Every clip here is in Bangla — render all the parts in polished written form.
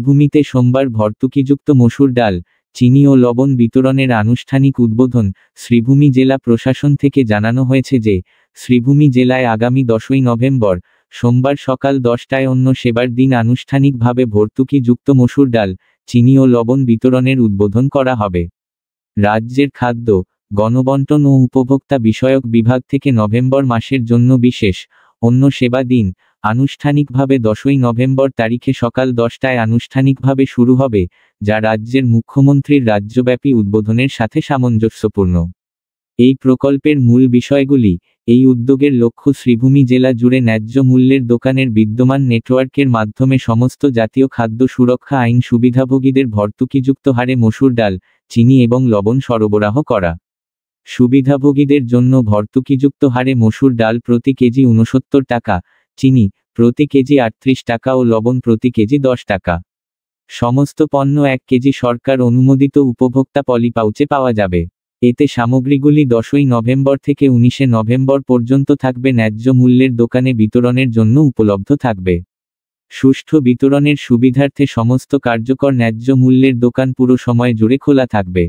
শ্রীভূমিতে সোমবার ভর্তুকিযুক্ত মসুর ডাল, চিনি ও লবণ বিতরণের আনুষ্ঠানিক উদ্বোধন। শ্রীভূমি জেলা প্রশাসন থেকে জানানো হয়েছে যে, শ্রীভূমি জেলায় আগামী 10ই নভেম্বর সোমবার সকাল 10টায় অন্য সেবার দিন আনুষ্ঠানিকভাবে ভর্তুকিযুক্ত মসুর ডাল, চিনি ও লবণ বিতরণের উদ্বোধন করা হবে। রাজ্যের খাদ্য, গণবণ্টন ও উপভোক্তা বিষয়ক বিভাগ থেকে নভেম্বর মাসের জন্য বিশেষ অন্য সেবা দিন আনুষ্ঠানিকভাবে 10ই নভেম্বর তারিখে সকাল 10টায় আনুষ্ঠানিকভাবে শুরু হবে, যা রাজ্যের মুখ্যমন্ত্রীর রাজ্যব্যাপী উদ্বোধনের সাথে সামঞ্জস্যপূর্ণ। এই প্রকল্পের মূল বিষয়গুলি: এই উদ্যোগের লক্ষ্য শ্রীভূমি জেলা জুড়ে ন্যায্য মূল্যের দোকানের বিদ্যমান নেটওয়ার্কের মাধ্যমে সমস্ত জাতীয় খাদ্য সুরক্ষা আইন সুবিধাভোগীদের ভর্তুকিযুক্ত হারে মসুর ডাল, চিনি এবং লবণ সরবরাহ করা। সুবিধাভোগীদের জন্য ভর্তুকিযুক্ত হারে মসুর ডাল প্রতি কেজি 69 টাকা, চিনি প্রতি কেজি 38 টাকা ও লবণ প্রতি কেজি 10 টাকা। সমস্ত পণ্য 1 কেজি সরকার অনুমোদিত উপভোক্তা পলি পাউচে পাওয়া যাবে। এতে সামগ্রীগুলি 10ই নভেম্বর থেকে 19শে নভেম্বর পর্যন্ত থাকবে ন্যায্য মূল্যের দোকানে বিতরণের জন্য উপলব্ধ থাকবে। সুষ্ঠু বিতরণের সুবিধার্থে সমস্ত কার্যকর ন্যায্য মূল্যের দোকান পুরো সময় জুড়ে খোলা থাকবে।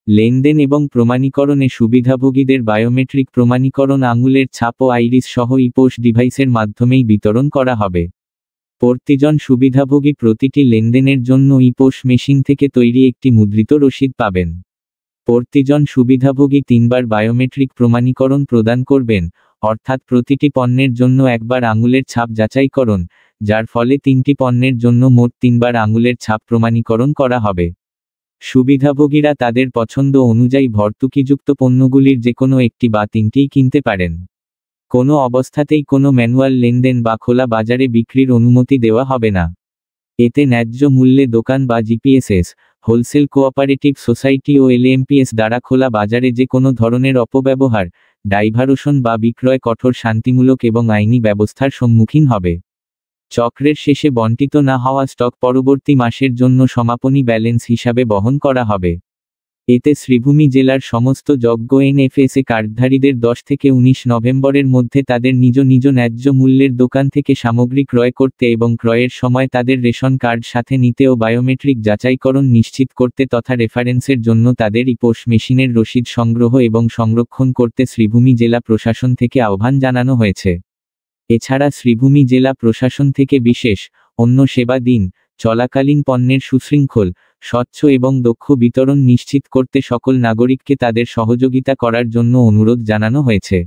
লেনদেন এবং প্রমাণীকরণে সুবিধাভোগীদের বায়োমেট্রিক প্রমাণীকরণ আঙুলের ছাপ ও আইরিস সহ ইপোস ডিভাইসের মাধ্যমেই বিতরণ করা হবে। প্রতিজন সুবিধাভোগী প্রতিটি লেনদেনের জন্য ইপোস মেশিন থেকে তৈরি একটি মুদ্রিত রসিদ পাবেন। প্রতিজন সুবিধাভোগী 3বার বায়োমেট্রিক প্রমাণীকরণ প্রদান করবেন, অর্থাৎ প্রতিটি পণ্যের জন্য একবার আঙুলের ছাপ যাচাইকরণ, যার ফলে 3টি পণ্যের জন্য মোট 3বার আঙুলের ছাপ প্রমাণীকরণ করা হবে। সুবিধাভোগীরা তাদের পছন্দ অনুযায়ী ভর্তুকিযুক্ত পণ্যগুলির যে কোনো একটি বা 3টিই কিনতে পারেন। কোনো অবস্থাতেই কোনো ম্যানুয়াল লেনদেন বা খোলা বাজারে বিক্রির অনুমতি দেওয়া হবে না। এতে ন্যায্য মূল্যে দোকান বা জিপিএসএস, হোলসেল কোঅপারেটিভ সোসাইটি ও এলএমপিএস দ্বারা খোলা বাজারে যে কোনো ধরনের অপব্যবহার, ডাইভারশন বা বিক্রয় কঠোর শান্তিমূলক এবং আইনি ব্যবস্থার সম্মুখীন হবে। চক্রের শেষে বণ্টিত না হওয়া স্টক পরবর্তী মাসের জন্য সমাপনী ব্যালেন্স হিসাবে বহন করা হবে। এতে শ্রীভূমি জেলার সমস্ত যোগ্য এনএফএসএ কার্ডধারীদের 10 থেকে 19 নভেম্বরের মধ্যে তাদের নিজ নিজ ন্যায্য মূল্যের দোকান থেকে সামগ্রী ক্রয় করতে এবং ক্রয়ের সময় তাদের রেশন কার্ড সাথে নিতে ও বায়োমেট্রিক যাচাইকরণ নিশ্চিত করতে তথা রেফারেন্সের জন্য তাদের ইপোস মেশিনের রসিদ সংগ্রহ এবং সংরক্ষণ করতে শ্রীভূমি জেলা প্রশাসন থেকে আহ্বান জানানো হয়েছে। এছাড়া শ্রীভূমি জেলা প্রশাসন থেকে বিশেষ অন্য সেবা দিন চলাকালীন পণ্যের সুশৃঙ্খল, স্বচ্ছ এবং দক্ষ বিতরণ নিশ্চিত করতে সকল নাগরিককে তাদের সহযোগিতা করার জন্য অনুরোধ জানানো হয়েছে।